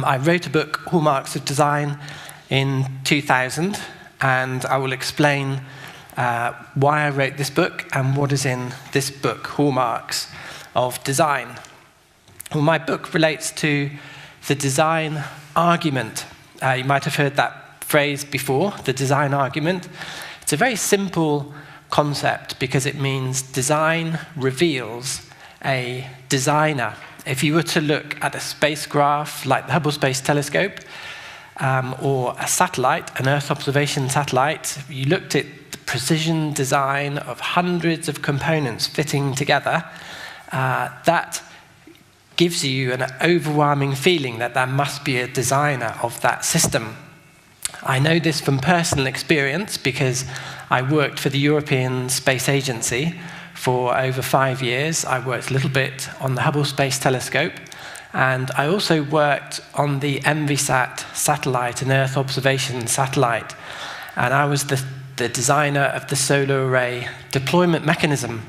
I wrote a book, Hallmarks of Design, in 2000, and I will explain why I wrote this book and what is in this book, Hallmarks of Design. Well, my book relates to the design argument. You might have heard that phrase before, the design argument. It's a very simple concept because it means design reveals a designer. If you were to look at a spacecraft like the Hubble Space Telescope or a satellite, an Earth observation satellite, you looked at the precision design of hundreds of components fitting together, that gives you an overwhelming feeling that there must be a designer of that system. I know this from personal experience because I worked for the European Space Agency for over 5 years. I worked a little bit on the Hubble Space Telescope, and I also worked on the EnviSat satellite, an Earth observation satellite. And I was the designer of the solar array deployment mechanism.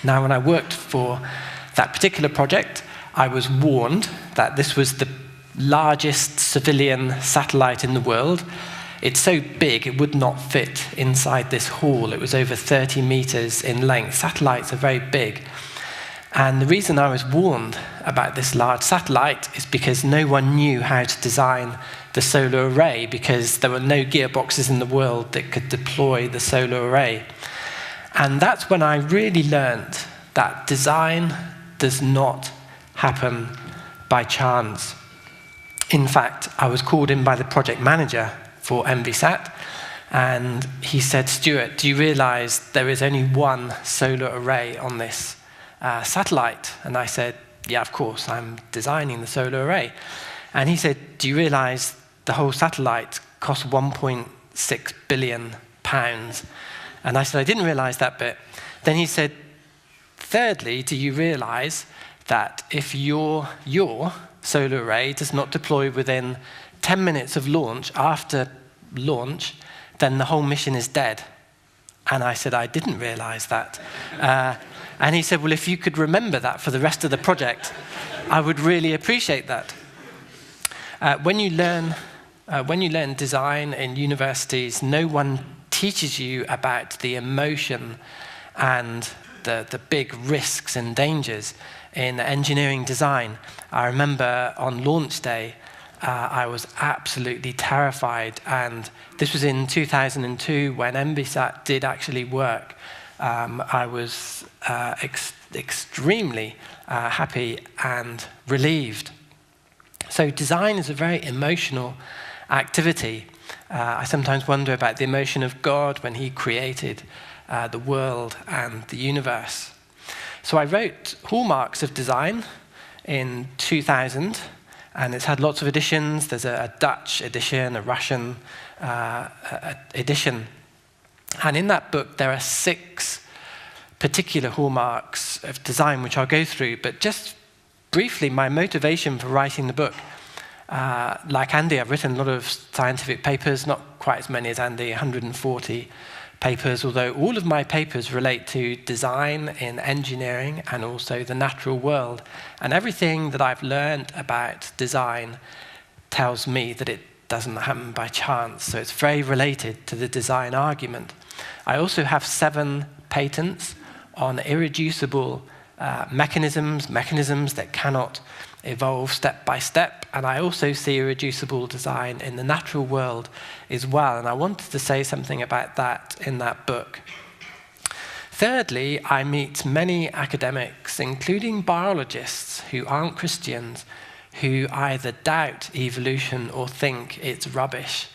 Now, when I worked for that particular project, I was warned that this was the largest civilian satellite in the world. It's so big it would not fit inside this hall. It was over 30 meters in length. Satellites are very big. And the reason I was warned about this large satellite is because no one knew how to design the solar array, because there were no gearboxes in the world that could deploy the solar array. And that's when I really learned that design does not happen by chance. In fact, I was called in by the project manager for EnviSat, and he said, "Stuart, do you realize there is only one solar array on this satellite?" And I said, "Yeah, of course, I'm designing the solar array." And he said, "Do you realize the whole satellite cost £1.6 billion?" And I said, "I didn't realize that bit." Then he said, "Thirdly, do you realize that if your solar array does not deploy within 10 minutes of launch, after launch, then the whole mission is dead?" And I said, "I didn't realize that." And he said, "Well, if you could remember that for the rest of the project, I would really appreciate that." When you learn design in universities, no one teaches you about the emotion and the big risks and dangers in engineering design. I remember on launch day, I was absolutely terrified, and this was in 2002 when EnviSat did actually work. I was extremely happy and relieved. So design is a very emotional activity. I sometimes wonder about the emotion of God when he created the world and the universe. So I wrote Hallmarks of Design in 2000, and it's had lots of editions. There's a Dutch edition, a Russian edition. And in that book, there are 6 particular hallmarks of design, which I'll go through. But just briefly, my motivation for writing the book. Like Andy, I've written a lot of scientific papers, not quite as many as Andy, 140 papers, although all of my papers relate to design in engineering and also the natural world. And everything that I've learned about design tells me that it doesn't happen by chance. So it's very related to the design argument. I also have 7 patents on irreducible mechanisms that cannot evolve step by step. And I also see irreducible design in the natural world as well. And I wanted to say something about that in that book. Thirdly, I meet many academics, including biologists who aren't Christians, who either doubt evolution or think it's rubbish.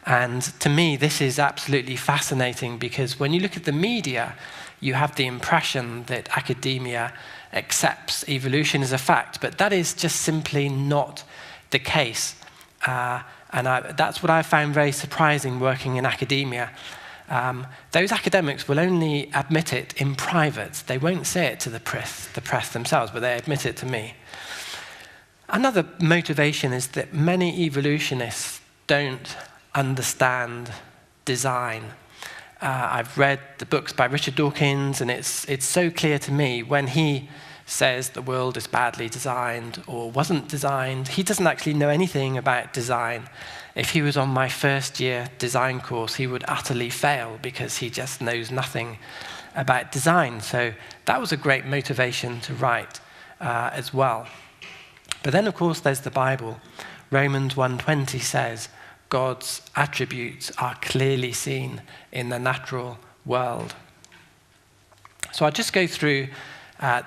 And to me, this is absolutely fascinating, because when you look at the media, you have the impression that academia accepts evolution as a fact, but that is just simply not the case. That's what I found very surprising working in academia. Those academics will only admit it in private. They won't say it to the press themselves, but they admit it to me. Another motivation is that many evolutionists don't understand design. I've read the books by Richard Dawkins, and it's so clear to me when he says the world is badly designed or wasn't designed. He doesn't actually know anything about design. If he was on my first year design course, he would utterly fail because he just knows nothing about design. So that was a great motivation to write as well. But then, of course, there's the Bible. Romans 1:20 says, God's attributes are clearly seen in the natural world. So I'll just go through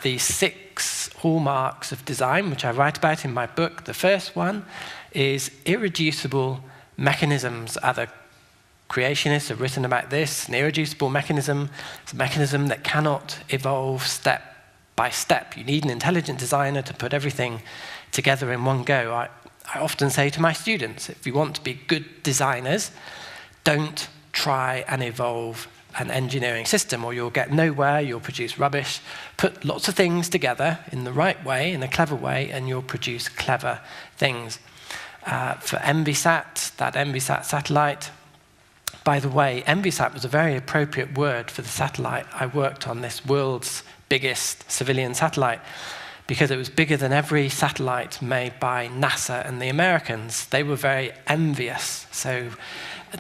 the 6 hallmarks of design, which I write about in my book. The first one is irreducible mechanisms. Other creationists have written about this. An irreducible mechanism is a mechanism that cannot evolve step by step. You need an intelligent designer to put everything together in one go. I often say to my students, if you want to be good designers, don't try and evolve an engineering system, or you'll get nowhere, you'll produce rubbish. Put lots of things together in the right way, in a clever way, and you'll produce clever things. For EnviSat, that EnviSat satellite, by the way, EnviSat was a very appropriate word for the satellite I worked on, this world's biggest civilian satellite, because it was bigger than every satellite made by NASA and the Americans. They were very envious, so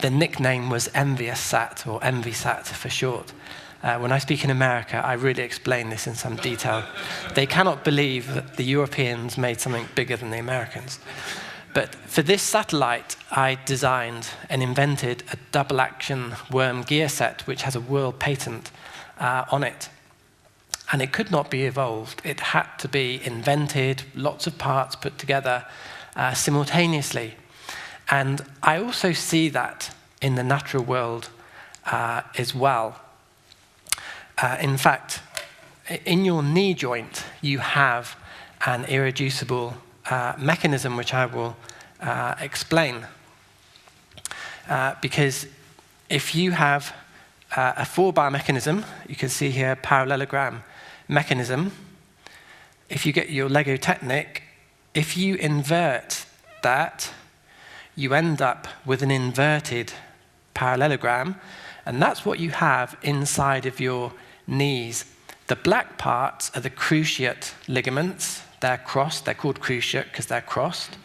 the nickname was EnviSat, or EnviSat for short. When I speak in America, I really explain this in some detail. They cannot believe that the Europeans made something bigger than the Americans. But for this satellite, I designed and invented a double-action worm gear set, which has a world patent on it. And it could not be evolved. It had to be invented, lots of parts put together simultaneously. And I also see that in the natural world as well. In fact, in your knee joint, you have an irreducible mechanism, which I will explain. Because if you have a 4-bar mechanism, you can see here parallelogram mechanism. If you get your Lego Technic, if you invert that, you end up with an inverted parallelogram, and that's what you have inside of your knees. The black parts are the cruciate ligaments. They're crossed. They're called cruciate because they're crossed.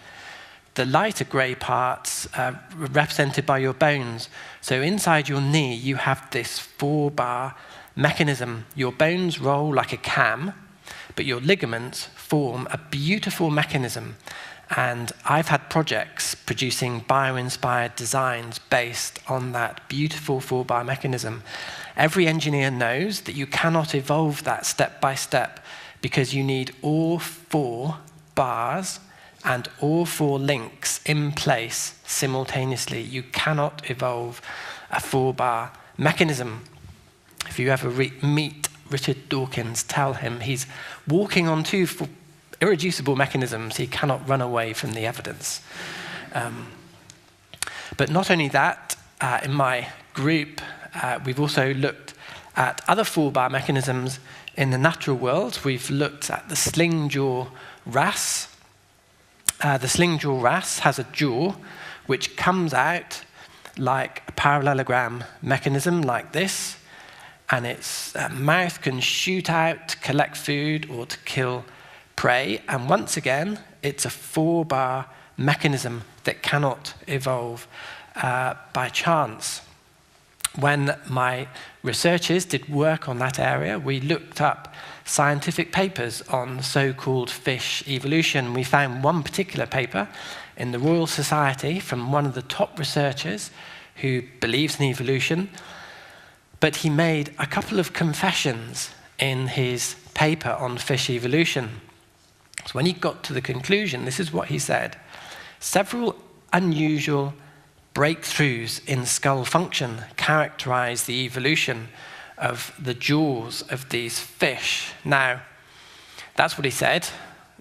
The lighter grey parts are represented by your bones. So inside your knee, you have this 4-bar mechanism. Your bones roll like a cam, but your ligaments form a beautiful mechanism. And I've had projects producing bio-inspired designs based on that beautiful 4-bar mechanism. Every engineer knows that you cannot evolve that step by step because you need all 4 bars and all 4 links in place simultaneously. You cannot evolve a 4-bar mechanism. If you ever meet Richard Dawkins, tell him he's walking on 2 irreducible mechanisms. He cannot run away from the evidence. But not only that, in my group, we've also looked at other 4-bar mechanisms in the natural world. We've looked at the sling jaw wrasse. The sling jaw wrasse has a jaw which comes out like a parallelogram mechanism like this, and its mouth can shoot out to collect food or to kill prey. And once again, it's a 4-bar mechanism that cannot evolve by chance. When my researchers did work on that area, we looked up scientific papers on so-called fish evolution. We found one particular paper in the Royal Society from one of the top researchers who believes in evolution, but he made a couple of confessions in his paper on fish evolution. So when he got to the conclusion, this is what he said: several unusual breakthroughs in skull function characterize the evolution of the jaws of these fish. Now, that's what he said.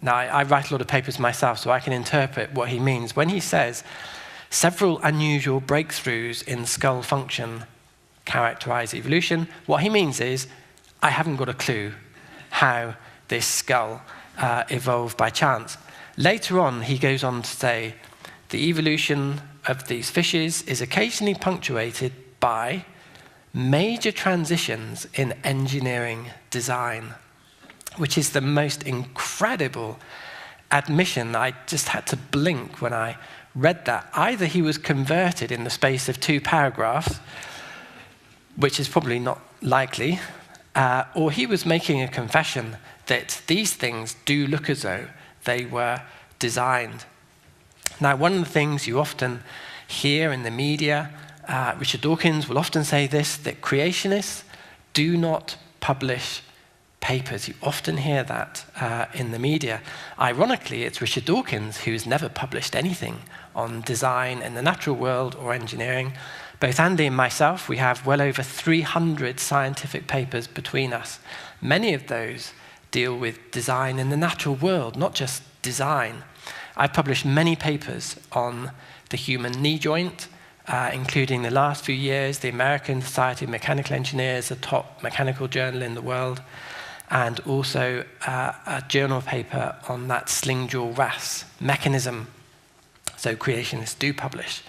Now, I write a lot of papers myself, so I can interpret what he means. When he says, several unusual breakthroughs in skull function characterize evolution, what he means is, I haven't got a clue how this skull evolved by chance. Later on, he goes on to say, the evolution of these fishes is occasionally punctuated by major transitions in engineering design. which is the most incredible admission. I just had to blink when I read that. Either he was converted in the space of 2 paragraphs, which is probably not likely, or he was making a confession that these things do look as though they were designed. Now, one of the things you often hear in the media, Richard Dawkins will often say this, that creationists do not publish papers. You often hear that in the media. Ironically, it's Richard Dawkins who's never published anything on design in the natural world or engineering. Both Andy and myself, we have well over 300 scientific papers between us. Many of those deal with design in the natural world, not just design. I've published many papers on the human knee joint, including the last few years, the American Society of Mechanical Engineers, a top mechanical journal in the world, and also a journal paper on that sling jaw wrasse mechanism. So creationists do publish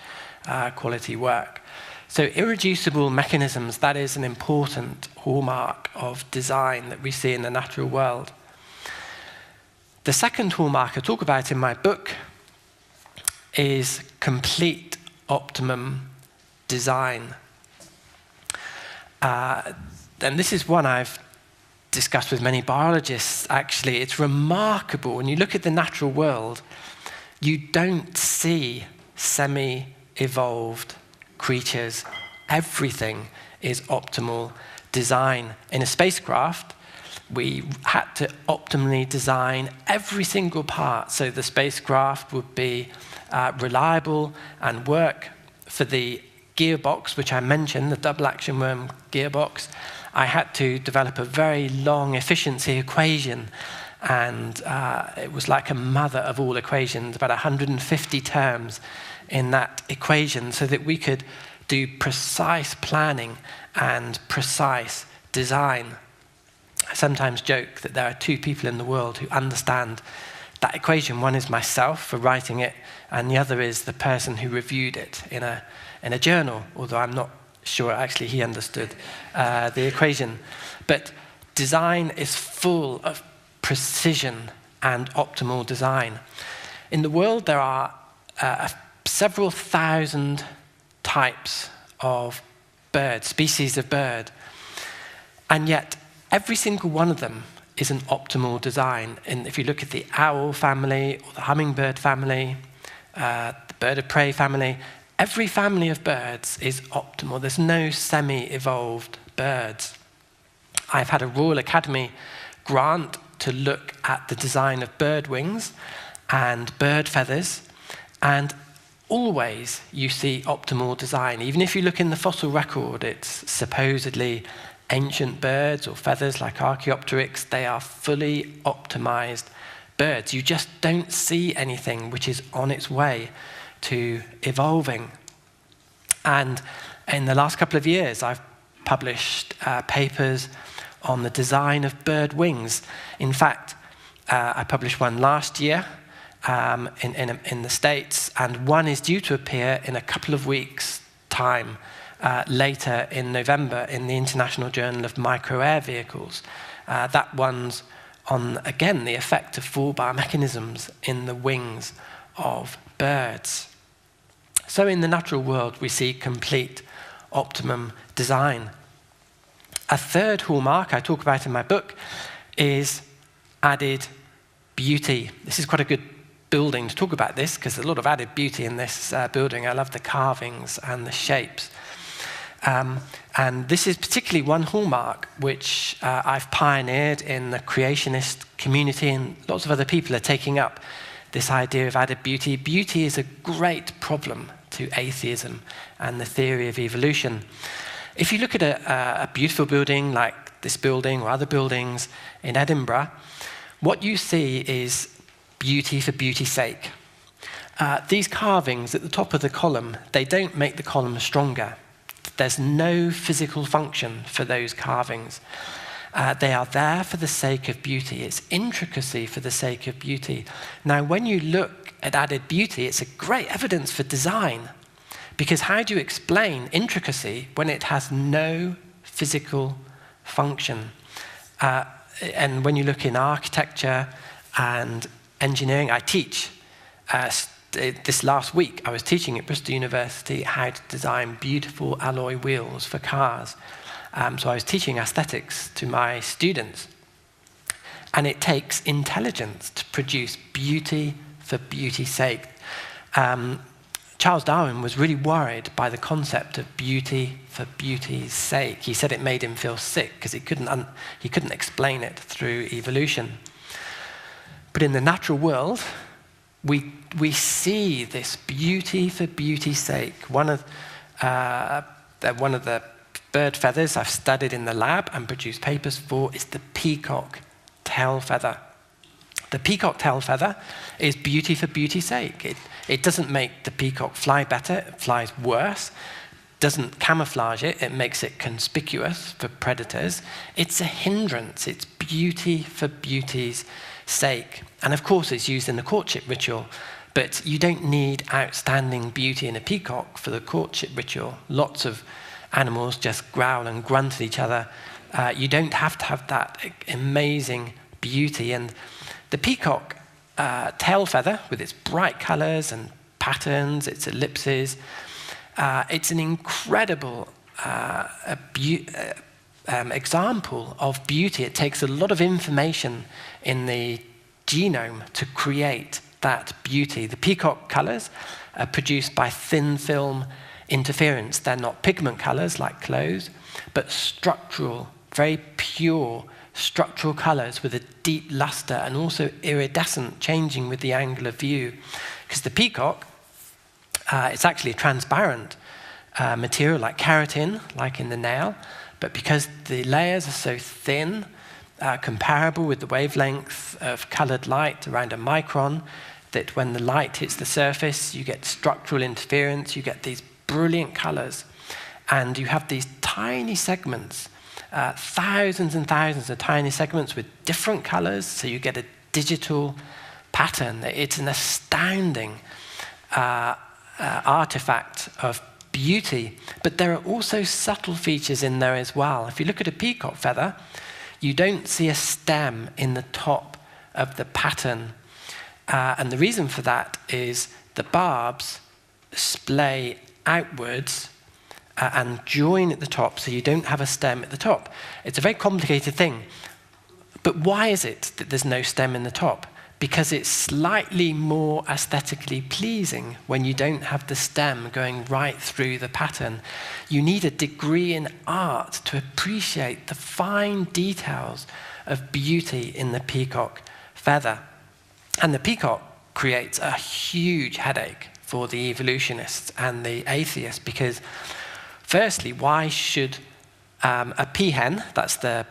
quality work. So irreducible mechanisms, that is an important hallmark of design that we see in the natural world. The second hallmark I talk about in my book is complete optimum design. And this is one I've discussed with many biologists, actually. It's remarkable. When you look at the natural world, you don't see semi-evolved creatures. Everything is optimal design. In a spacecraft, we had to optimally design every single part so the spacecraft would be reliable and work. For the gearbox, which I mentioned, the double action worm gearbox, I had to develop a very long efficiency equation, and it was like a mother of all equations, about 150 terms in that equation, so that we could do precise planning and precise design. I sometimes joke that there are 2 people in the world who understand that equation. One is myself for writing it, and the other is the person who reviewed it in a journal, although I'm not sure actually he understood the equation. But design is full of precision and optimal design. In the world, there are several thousand types of bird, species of bird, and yet every single one of them is an optimal design. And if you look at the owl family, or the hummingbird family, the bird of prey family, every family of birds is optimal. There's no semi-evolved birds. I've had a Royal Academy grant to look at the design of bird wings and bird feathers, and always you see optimal design. Even if you look in the fossil record, it's supposedly ancient birds or feathers like Archaeopteryx. They are fully optimized birds. You just don't see anything which is on its way to evolving. And in the last couple of years, I've published papers on the design of bird wings. In fact, I published one last year in the States, and one is due to appear in a couple of weeks' time later in November in the International Journal of Micro Air Vehicles. That one's on, again, the effect of fall-bar mechanisms in the wings of birds. So in the natural world, we see complete optimum design. A third hallmark I talk about in my book is added beauty. This is quite a good building to talk about this, because there's a lot of added beauty in this building. I love the carvings and the shapes. And this is particularly one hallmark which I've pioneered in the creationist community, and lots of other people are taking up this idea of added beauty. Beauty is a great problem to atheism and the theory of evolution. If you look at a beautiful building like this building or other buildings in Edinburgh, what you see is beauty for beauty's sake. These carvings at the top of the column, they don't make the column stronger. There's no physical function for those carvings. They are there for the sake of beauty. It's intricacy for the sake of beauty. Now, when you look at added beauty, it's a great evidence for design, because how do you explain intricacy when it has no physical function? and when you look in architecture and engineering, I teach. This last week, I was teaching at Bristol University how to design beautiful alloy wheels for cars. So I was teaching aesthetics to my students. And it takes intelligence to produce beauty for beauty's sake. Charles Darwin was really worried by the concept of beauty for beauty's sake. He said it made him feel sick because he couldn't explain it through evolution. But in the natural world, we see this beauty for beauty's sake. One of the bird feathers I've studied in the lab and produced papers for is the peacock tail feather. The peacock tail feather is beauty for beauty's sake. It doesn't make the peacock fly better, it flies worse. Doesn't camouflage it, it makes it conspicuous for predators. It's a hindrance, it's beauty for beauty's sake. And of course it's used in the courtship ritual, but you don't need outstanding beauty in a peacock for the courtship ritual. Lots of animals just growl and grunt at each other. You don't have to have that amazing beauty. And the peacock tail feather, with its bright colors and patterns, its ellipses, it's an incredible example of beauty. It takes a lot of information in the genome to create that beauty. The peacock colors are produced by thin film interference. They're not pigment colors like clothes, but structural, very pure structural colors with a deep luster and also iridescent, changing with the angle of view. Because the peacock, it's actually a transparent material like keratin, like in the nail, but because the layers are so thin, comparable with the wavelength of colored light around a micron, that when the light hits the surface, you get structural interference, you get these brilliant colors, and you have these tiny segments, thousands and thousands of tiny segments with different colors, so you get a digital pattern. It's an astounding artifact of beauty, but there are also subtle features in there as well. If you look at a peacock feather, you don't see a stem in the top of the pattern. And the reason for that is the barbs splay outwards and join at the top, so you don't have a stem at the top. It's a very complicated thing. But why is it that there's no stem in the top? Because it's slightly more aesthetically pleasing when you don't have the stem going right through the pattern. You need a degree in art to appreciate the fine details of beauty in the peacock feather. And the peacock creates a huge headache for the evolutionists and the atheists, because firstly, why should a peahen, that's the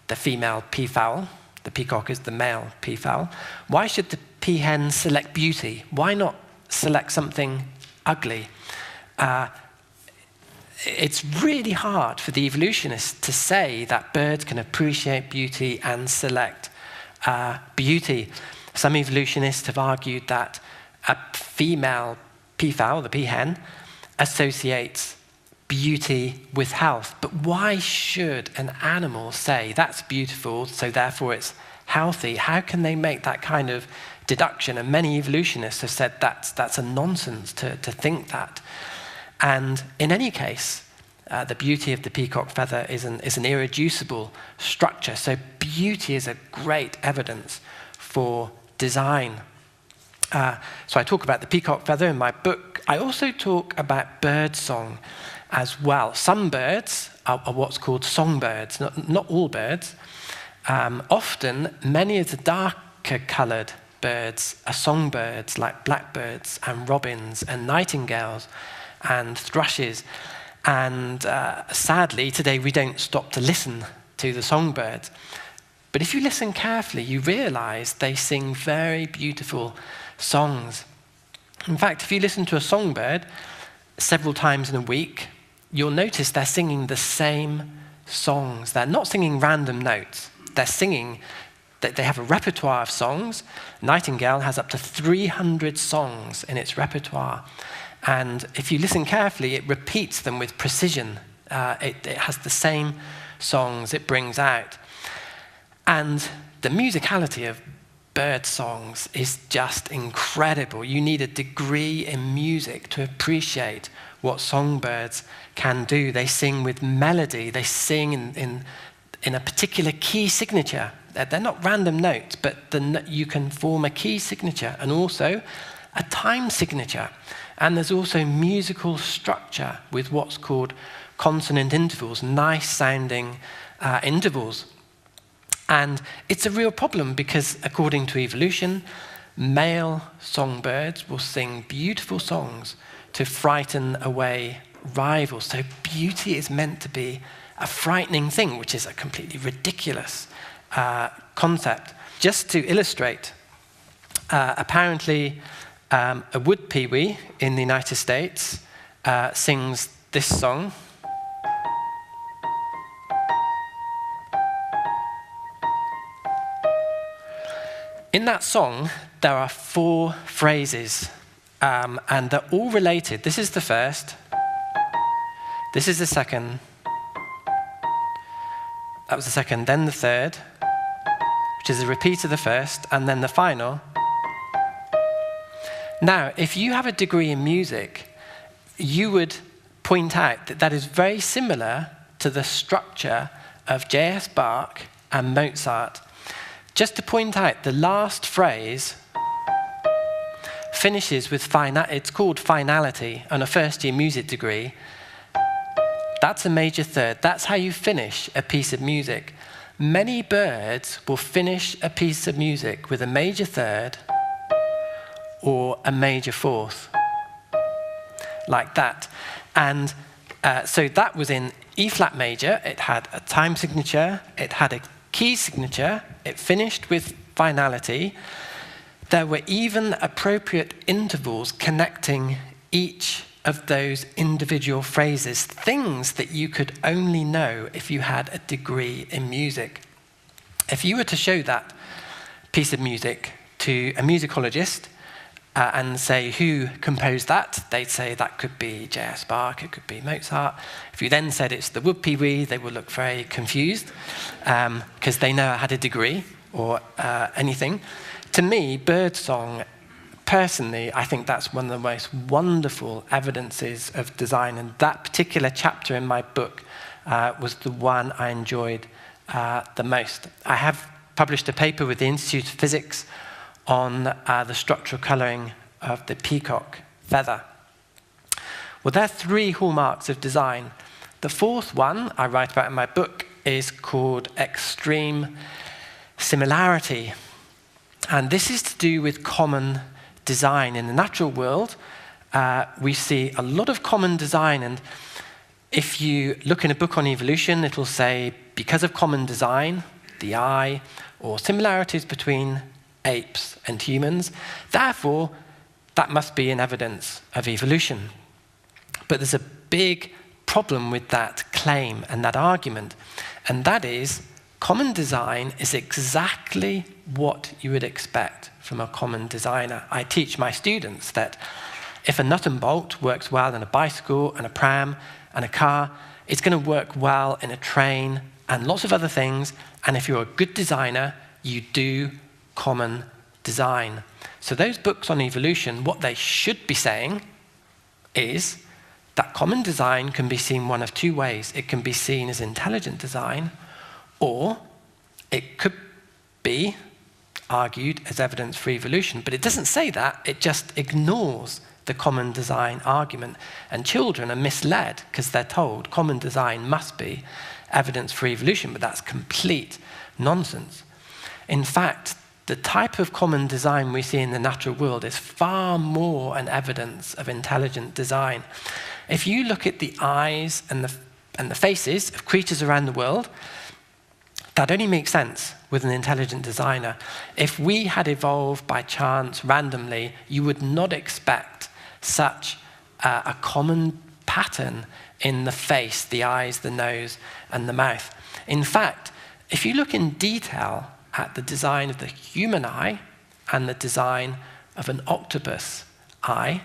female peafowl, the peacock is the male peafowl, why should the peahen select beauty? Why not select something ugly? It's really hard for the evolutionists to say that birds can appreciate beauty and select beauty. Some evolutionists have argued that a female peafowl, the peahen, associates beauty with health. But why should an animal say that's beautiful, so therefore it's healthy? How can they make that kind of deduction? And many evolutionists have said that's a nonsense to think that. And in any case, the beauty of the peacock feather is an irreducible structure. So beauty is a great evidence for design. So I talk about the peacock feather in my book. I also talk about bird song as well. Some birds are what's called songbirds, not all birds. Often, many of the darker coloured birds are songbirds, like blackbirds and robins and nightingales and thrushes. And sadly, today we don't stop to listen to the songbirds. But if you listen carefully, you realise they sing very beautiful songs. In fact, if you listen to a songbird several times in a week, you'll notice they're singing the same songs. They're not singing random notes. They're singing, they have a repertoire of songs. Nightingale has up to 300 songs in its repertoire. And if you listen carefully, it repeats them with precision. It has the same songs it brings out. And the musicality of bird songs is just incredible. You need a degree in music to appreciate what songbirds can do. They sing with melody. They sing in a particular key signature. They're not random notes, but you can form a key signature and also a time signature. And there's also musical structure with what's called consonant intervals, nice sounding intervals. And it's a real problem because, according to evolution, male songbirds will sing beautiful songs to frighten away rivals. So beauty is meant to be a frightening thing, which is a completely ridiculous concept. Just to illustrate, apparently a wood pewee in the United States sings this song. In that song, there are 4 phrases, and they're all related. This is the first. This is the second. That was the second. Then the third, which is a repeat of the first, and then the final. Now, if you have a degree in music, you would point out that that is very similar to the structure of J.S. Bach and Mozart. Just to point out, the last phrase finishes with it's called finality on a first-year music degree. That's a major third. That's how you finish a piece of music. Many birds will finish a piece of music with a major third or a major fourth, like that. And so that was in E-flat major. It had a time signature. It had a key signature. It finished with finality. There were even appropriate intervals connecting each of those individual phrases, things that you could only know if you had a degree in music. If you were to show that piece of music to a musicologist and say who composed that, they'd say that could be J.S. Bach, it could be Mozart. If you then said it's the wood pewee, they would look very confused because they know I had a degree or anything. To me, birdsong, personally, I think that's one of the most wonderful evidences of design, and that particular chapter in my book was the one I enjoyed the most. I have published a paper with the Institute of Physics on the structural colouring of the peacock feather. Well, there are 3 hallmarks of design. The 4th one I write about in my book is called extreme similarity. And this is to do with common design. In the natural world, we see a lot of common design. And if you look in a book on evolution, it'll say, because of common design, the eye, or similarities between apes and humans, therefore, that must be an evidence of evolution. But there's a big problem with that claim and that argument, and that is common design is exactly what you would expect from a common designer. I teach my students that if a nut and bolt works well in a bicycle and a pram and a car, it's going to work well in a train and lots of other things, and if you're a good designer, you do common design. So those books on evolution, what they should be saying is that common design can be seen one of 2 ways. It can be seen as intelligent design, or it could be argued as evidence for evolution. But it doesn't say that, it just ignores the common design argument. And children are misled because they're told common design must be evidence for evolution, but that's complete nonsense. In fact, the type of common design we see in the natural world is far more an evidence of intelligent design. If you look at the eyes and the faces of creatures around the world, that only makes sense with an intelligent designer. If we had evolved by chance, randomly, you would not expect such a common pattern in the face, the eyes, the nose, and the mouth. In fact, if you look in detail at the design of the human eye and the design of an octopus eye,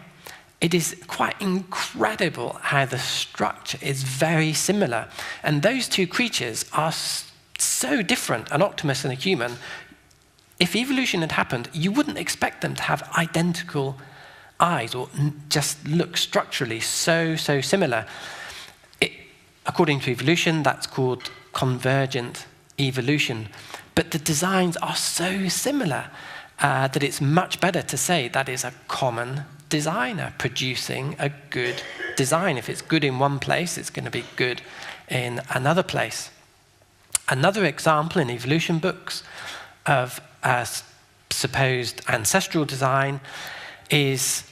it is quite incredible how the structure is very similar. And those 2 creatures are so different, an octopus and a human. If evolution had happened, you wouldn't expect them to have identical eyes or just look structurally so similar. According to evolution, that's called convergent evolution. But the designs are so similar that it's much better to say that is a common designer producing a good design. If it's good in one place, it's going to be good in another place. Another example in evolution books of supposed ancestral design is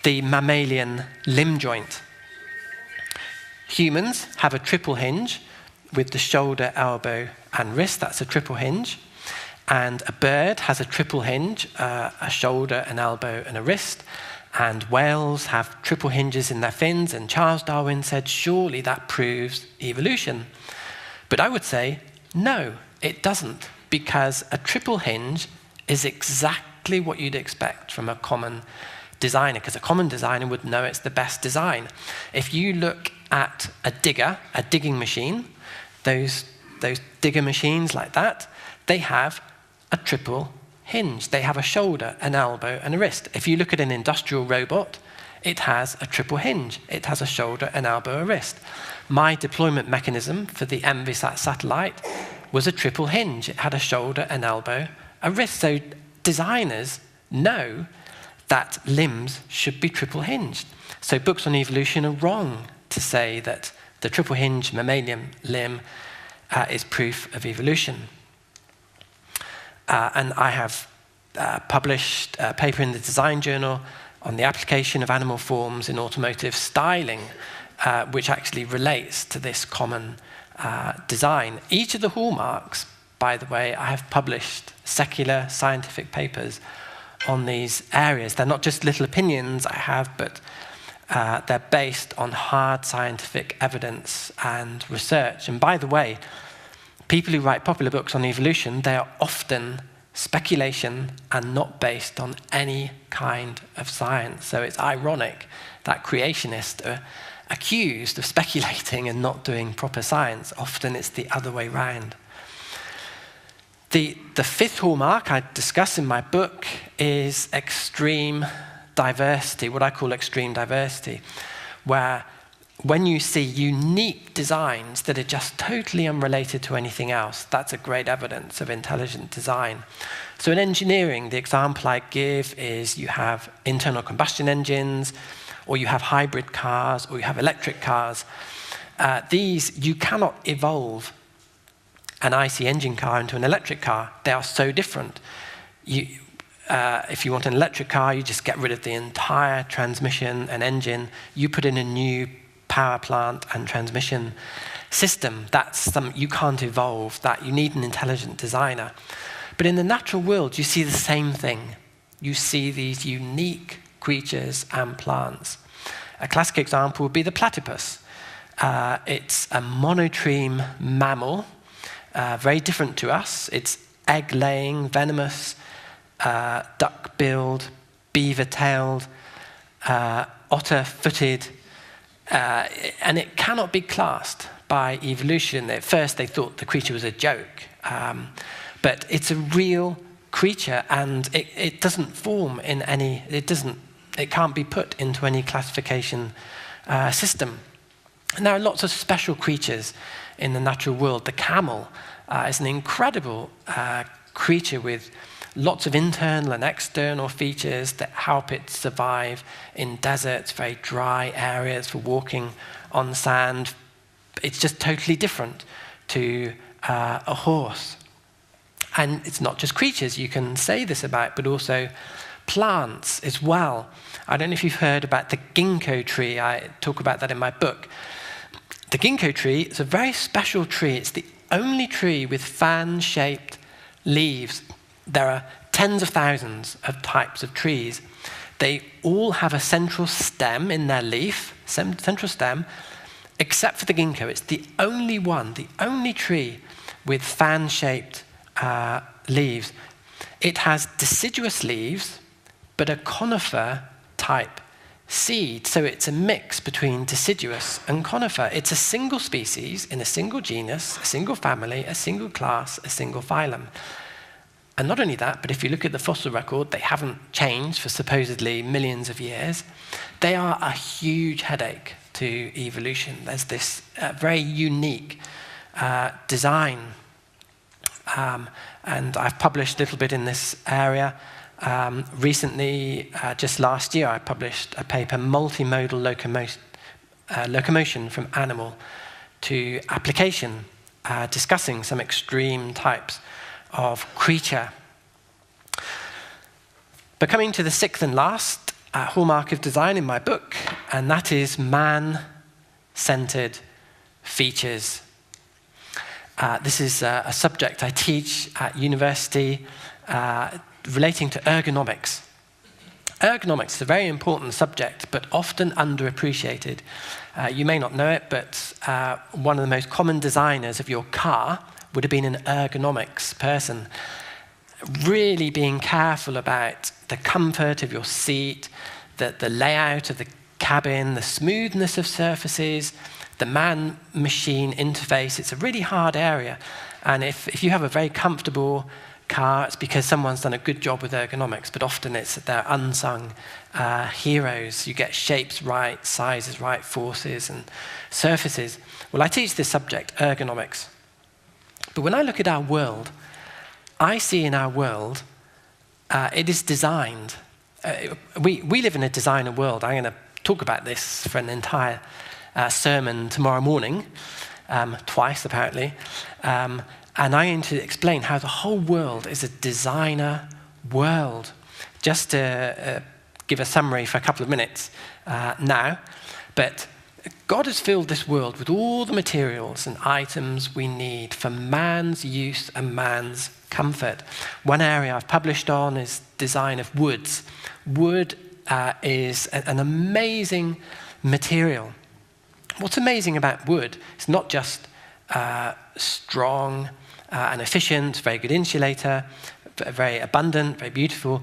the mammalian limb joint. Humans have a triple hinge with the shoulder, elbow, and wrist. That's a triple hinge. And a bird has a triple hinge, a shoulder, an elbow, and a wrist. And whales have triple hinges in their fins. And Charles Darwin said, surely that proves evolution. But I would say, no, it doesn't, because a triple hinge is exactly what you'd expect from a common designer, because a common designer would know it's the best design. If you look at a digging machine, those digger machines like that, they have a triple hinge. They have a shoulder, an elbow, and a wrist. If you look at an industrial robot, it has a triple hinge. It has a shoulder, an elbow, a wrist. My deployment mechanism for the ENVISAT satellite was a triple hinge. It had a shoulder, an elbow, a wrist. So designers know that limbs should be triple hinged. So books on evolution are wrong to say that the triple hinge mammalian limb is proof of evolution. And I have published a paper in the Design Journal on the application of animal forms in automotive styling, which actually relates to this common design. Each of the hallmarks, by the way, I have published secular scientific papers on these areas. They're not just little opinions I have, but they're based on hard scientific evidence and research. And by the way, people who write popular books on evolution, they are often speculation and not based on any kind of science. So it's ironic that creationists are accused of speculating and not doing proper science. Often it's the other way round. The fifth hallmark I discuss in my book is extreme diversity, what I call extreme diversity, where when you see unique designs that are just totally unrelated to anything else, that's a great evidence of intelligent design. So in engineering, the example I give is you have internal combustion engines, or you have hybrid cars, or you have electric cars. These, you cannot evolve an IC engine car into an electric car. They are so different. If you want an electric car, you just get rid of the entire transmission and engine. You put in a new power plant and transmission system. You can't evolve that. You need an intelligent designer. But in the natural world, you see the same thing. You see these unique creatures and plants. A classic example would be the platypus. It's a monotreme mammal, very different to us. It's egg-laying, venomous, duck-billed, beaver-tailed, otter-footed, and it cannot be classed by evolution. At first they thought the creature was a joke, but it's a real creature, and it doesn't form in any, it can't be put into any classification system. And there are lots of special creatures in the natural world. The camel is an incredible creature with lots of internal and external features that help it survive in deserts, very dry areas for walking on sand. It's just totally different to a horse. And it's not just creatures you can say this about, but also plants as well. I don't know if you've heard about the GINKGO tree. I talk about that in my book. The GINKGO tree is a very special tree. It's the only tree with fan-shaped leaves. There are tens of thousands of types of trees. They all have a central stem in their leaf, central stem, except for the ginkgo. It's the only one, the only tree with fan-shaped leaves. It has deciduous leaves, but a conifer type seed, so it's a mix between deciduous and conifer. It's a single species in a single genus, a single family, a single class, a single phylum. And not only that, but if you look at the fossil record, they haven't changed for supposedly millions of years. They are a huge headache to evolution. There's this very unique design. And I've published a little bit in this area. Recently, just last year, I published a paper, Multimodal Locomotion from Animal to Application, discussing some extreme types of creature. But coming to the sixth and last hallmark of design in my book, and that is man-centered features. This is a subject I teach at university relating to ergonomics. Ergonomics is a very important subject, but often underappreciated. You may not know it, but one of the most common designers of your car would have been an ergonomics person, really being careful about the comfort of your seat, the layout of the cabin, the smoothness of surfaces, the man-machine interface. It's a really hard area. And if you have a very comfortable car, it's because someone's done a good job with ergonomics, but often they're unsung heroes. You get shapes right, sizes right, forces and surfaces. Well, I teach this subject, ergonomics. But when I look at our world, I see in our world, it is designed. We live in a designer world. I'm going to talk about this for an entire sermon tomorrow morning, twice apparently. And I'm going to explain how the whole world is a designer world. Just to give a summary for a couple of minutes now. But God has filled this world with all the materials and items we need for man's use and man's comfort. One area I've published on is design of woods. Wood is an amazing material. What's amazing about wood is not just strong and efficient, very good insulator, very abundant, very beautiful,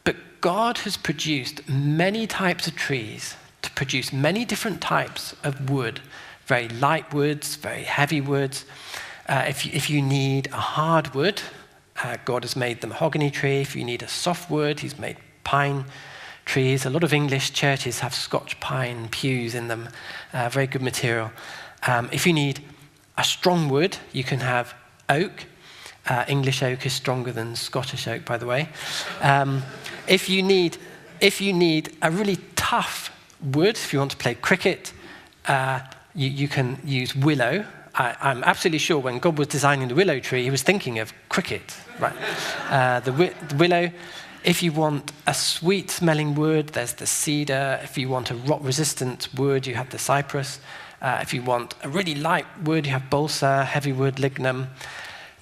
but God has produced many types of trees to produce many different types of wood, very light woods, very heavy woods. If you need a hard wood, God has made the mahogany tree. If you need a soft wood, he's made pine trees. A lot of English churches have Scotch pine pews in them, very good material. If you need a strong wood, you can have oak. English oak is stronger than Scottish oak, by the way. If you need a really tough wood, if you want to play cricket, you can use willow. I'm absolutely sure when God was designing the willow tree, he was thinking of cricket, right? The willow. If you want a sweet-smelling wood, there's the cedar. If you want a rot-resistant wood, you have the cypress. If you want a really light wood, you have balsa, heavy wood, lignum.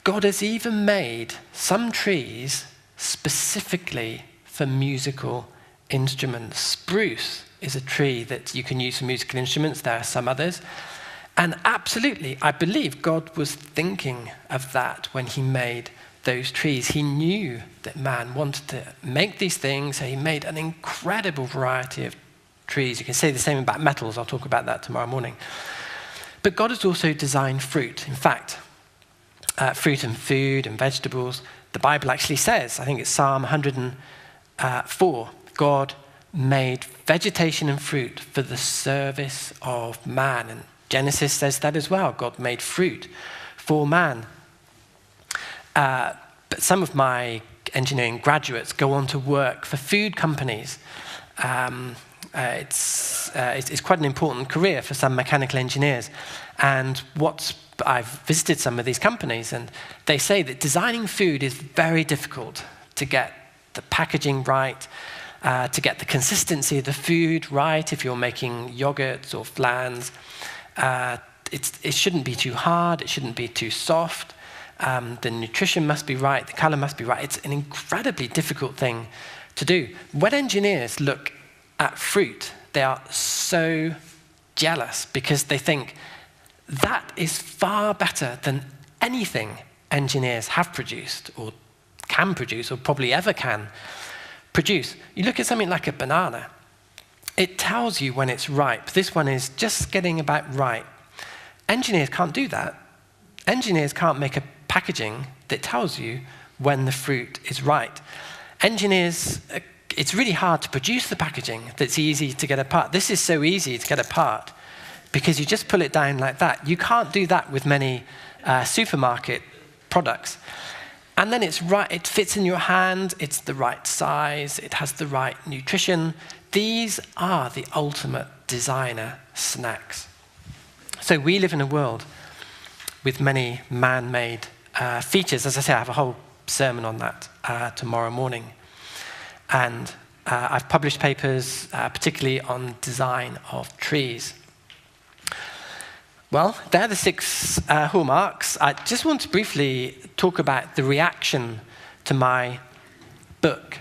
God has even made some trees specifically for musical instruments. Spruce is a tree that you can use for musical instruments. There are some others. And absolutely, I believe God was thinking of that when he made those trees. He knew that man wanted to make these things, so he made an incredible variety of trees. You can say the same about metals. I'll talk about that tomorrow morning. But God has also designed fruit. In fact, fruit and food and vegetables, the Bible actually says, I think it's Psalm 104, God made vegetation and fruit for the service of man. And Genesis says that as well. God made fruit for man. But some of my engineering graduates go on to work for food companies. It's quite an important career for some mechanical engineers. And I've visited some of these companies, and they say that designing food is very difficult to get the packaging right, to get the consistency of the food right. If you're making yogurts or flans, it shouldn't be too hard, it shouldn't be too soft. The nutrition must be right, the color must be right. It's an incredibly difficult thing to do. When engineers look at fruit, they are so jealous because they think that is far better than anything engineers have produced or can produce or probably ever can produce. You look at something like a banana. it tells you when it's ripe. This one is just getting about right. Engineers can't do that. Engineers can't make a packaging that tells you when the fruit is right. Engineers, it's really hard to produce the packaging that's easy to get apart. This is so easy to get apart because you just pull it down like that. You can't do that with many supermarket products. And then it's right, it fits in your hand, it's the right size, it has the right nutrition. These are the ultimate designer snacks. So we live in a world with many man-made features. As I say, I have a whole sermon on that tomorrow morning. And I've published papers, particularly on design of trees. Well, they're the 6 hallmarks. I just want to briefly talk about the reaction to my book,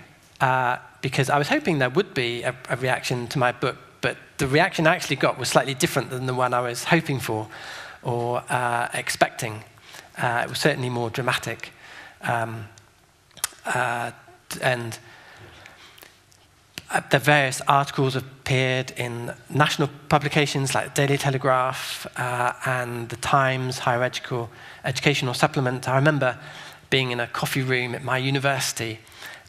because I was hoping there would be a reaction to my book, but the reaction I actually got was slightly different than the one I was hoping for or expecting. It was certainly more dramatic. And the various articles appeared in national publications like the Daily Telegraph and the Times Higher Educational Supplement. I remember being in a coffee room at my university,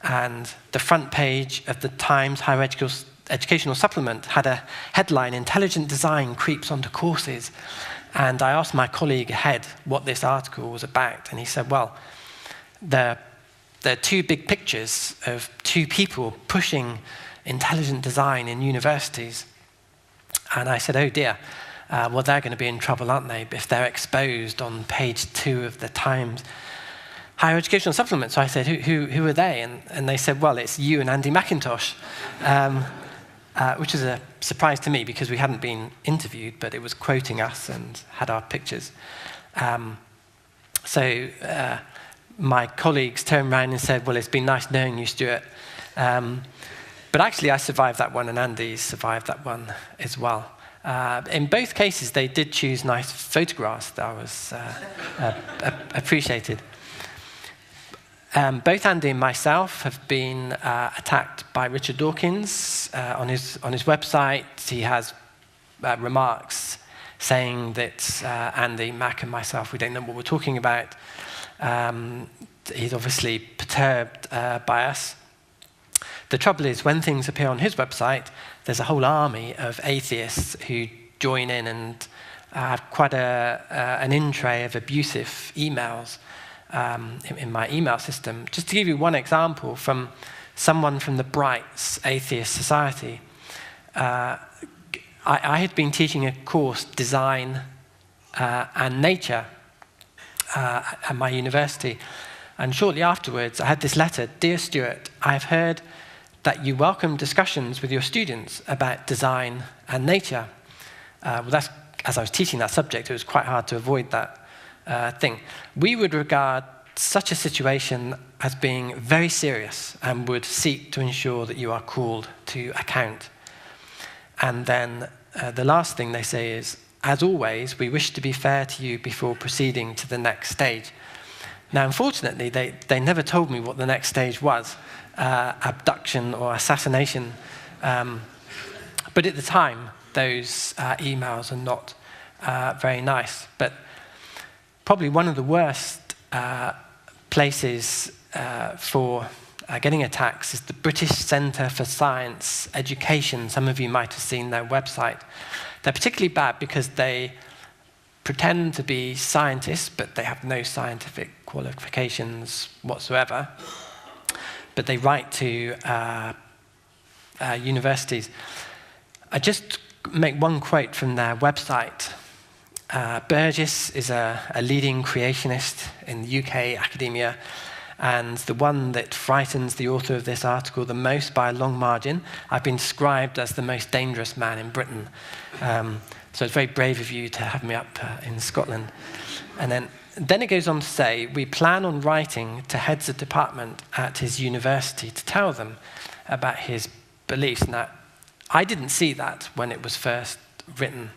and the front page of the Times Higher Educational Supplement had a headline, "Intelligent Design Creeps Onto Courses." And I asked my colleague ahead what this article was about, and he said, well, there are 2 big pictures of 2 people pushing intelligent design in universities. And I said, oh dear, well, they're going to be in trouble, aren't they, if they're exposed on page 2 of the Times Higher Educational Supplement. So I said, who are they? And they said, well, it's you and Andy McIntosh, which was a surprise to me because we hadn't been interviewed, but it was quoting us and had our pictures. So my colleagues turned around and said, well, it's been nice knowing you, Stuart. But actually, I survived that one, and Andy survived that one as well. In both cases, they did choose nice photographs that I was appreciated. Both Andy and myself have been attacked by Richard Dawkins on his website. He has remarks saying that Andy, Mac, and myself, we don't know what we're talking about. He's obviously perturbed by us. The trouble is, when things appear on his website, there's a whole army of atheists who join in and have quite an in tray of abusive emails in my email system. Just to give you one example from someone from the Brights Atheist Society, I had been teaching a course, Design and Nature, at my university. And shortly afterwards, I had this letter: Dear Stuart, I've heard that you welcome discussions with your students about design and nature. Well, that's, as I was teaching that subject, it was quite hard to avoid that thing. We would regard such a situation as being very serious and would seek to ensure that you are called to account. And then the last thing they say is, as always, we wish to be fair to you before proceeding to the next stage. Now, unfortunately, they never told me what the next stage was, abduction or assassination. But at the time, those emails are not very nice. But probably one of the worst places for getting attacks is the British Centre for Science Education. Some of you might have seen their website. They're particularly bad because they pretend to be scientists, but they have no scientific qualifications whatsoever. But they write to universities. I just make one quote from their website. Burgess is a leading creationist in the UK academia, and the one that frightens the author of this article the most by a long margin. I've been described as the most dangerous man in Britain. So it's very brave of you to have me up in Scotland. And then it goes on to say, we plan on writing to heads of department at his university to tell them about his beliefs. Now, I didn't see that when it was first written.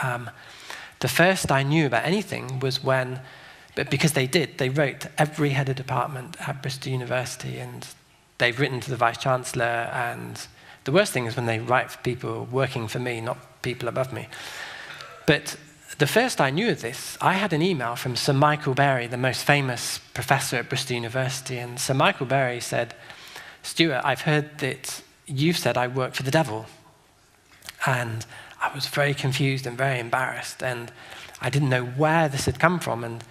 The first I knew about anything was when, but because they wrote to every head of department at Bristol University, and they've written to the Vice-Chancellor, and the worst thing is when they write for people working for me, not people above me. But the first I knew of this, I had an email from Sir Michael Berry, the most famous professor at Bristol University, and Sir Michael Berry said, "Stuart, I've heard that you've said I work for the devil." And I was very confused and very embarrassed, and I didn't know where this had come from, and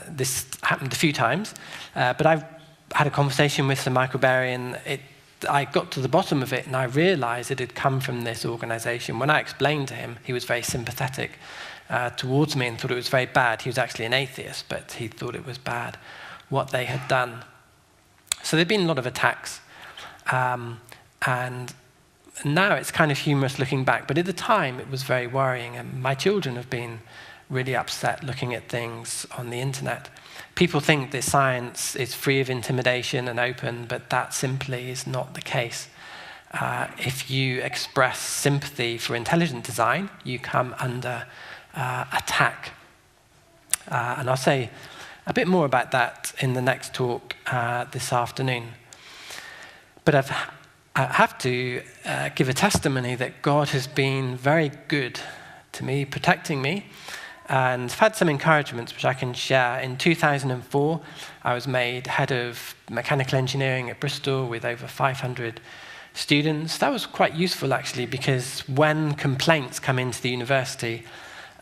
this happened a few times. But I had a conversation with Sir Michael Berry, and I got to the bottom of it, and I realized it had come from this organization. When I explained to him, he was very sympathetic towards me and thought it was very bad. He was actually an atheist, but he thought it was bad what they had done. So there'd been a lot of attacks, and now it's kind of humorous looking back, but at the time it was very worrying, and my children have been really upset looking at things on the internet. People think that science is free of intimidation and open, but that simply is not the case. If you express sympathy for intelligent design, you come under attack. And I'll say a bit more about that in the next talk this afternoon. But I have to give a testimony that God has been very good to me, protecting me, and I've had some encouragements which I can share. In 2004, I was made head of mechanical engineering at Bristol with over 500 students. That was quite useful, actually, because when complaints come into the university,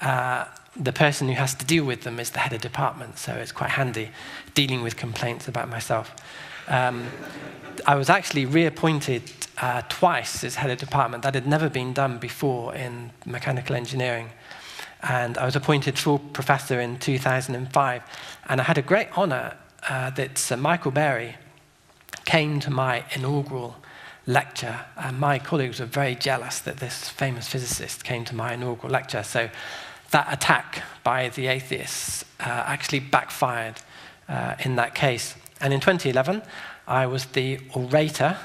the person who has to deal with them is the head of department, so it's quite handy dealing with complaints about myself. I was actually reappointed twice as head of department. That had never been done before in mechanical engineering. And I was appointed full professor in 2005. And I had a great honor that Sir Michael Berry came to my inaugural lecture. And my colleagues were very jealous that this famous physicist came to my inaugural lecture. So that attack by the atheists actually backfired in that case. And in 2011, I was the orator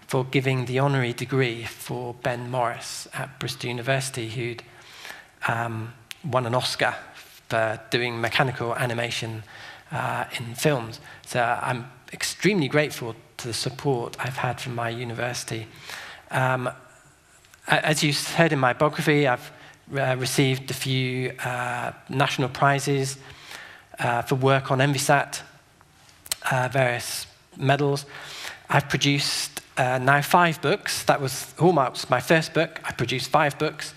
for giving the honorary degree for Ben Morris at Bristol University, who'd won an Oscar for doing mechanical animation in films. So I'm extremely grateful to the support I've had from my university. As you heard in my biography, I've received a few national prizes for work on Envisat, various medals. I've produced now 5 books. That was Hallmark's my first book. I produced 5 books.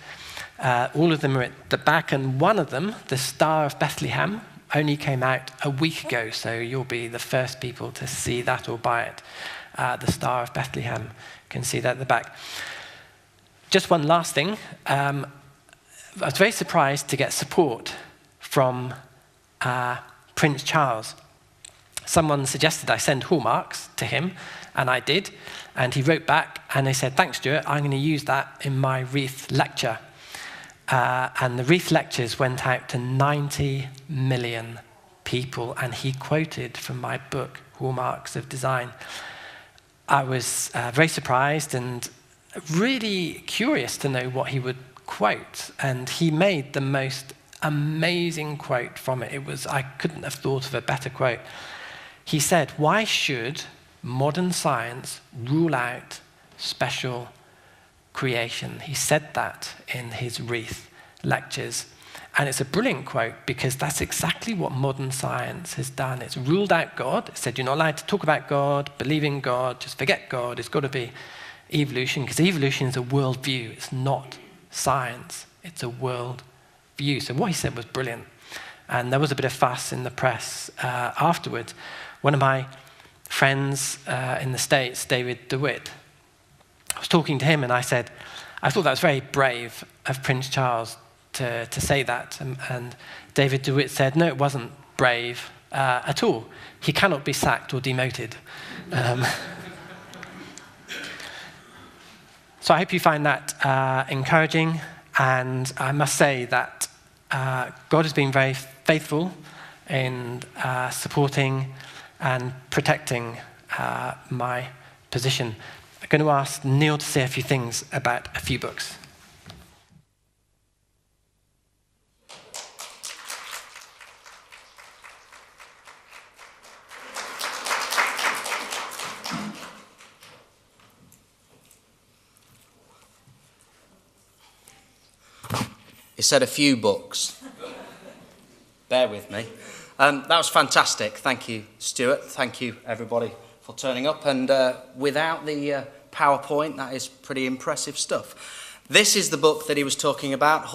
All of them are at the back, and one of them, The Star of Bethlehem, only came out a week ago, so you'll be the first people to see that or buy it. The Star of Bethlehem, you can see that at the back. Just one last thing. I was very surprised to get support from Prince Charles. Someone suggested I send hallmarks to him, and I did. And he wrote back, and they said, "Thanks, Stuart, I'm going to use that in my wreath lecture." And the wreath lectures went out to 90 million people, and he quoted from my book, Hallmarks of Design. I was very surprised and really curious to know what he would quote, and he made the most amazing quote from it. I couldn't have thought of a better quote. He said, "Why should modern science rule out special creation?" He said that in his wreath lectures. And it's a brilliant quote because that's exactly what modern science has done. It's ruled out God. It said you're not allowed to talk about God, believe in God, just forget God. It's got to be evolution, because evolution is a worldview. It's not science. It's a world view. So what he said was brilliant. And there was a bit of fuss in the press afterwards. One of my friends in the States, David DeWitt, I was talking to him and I said, I thought that was very brave of Prince Charles to say that. And David DeWitt said, no, it wasn't brave at all. He cannot be sacked or demoted. So I hope you find that encouraging. And I must say that God has been very faithful in supporting and protecting my position. I'm going to ask Neil to say a few things about a few books. He said a few books. Bear with me. That was fantastic. Thank you, Stuart. Thank you, everybody, for turning up. And without the PowerPoint, that is pretty impressive stuff. This is the book that he was talking about.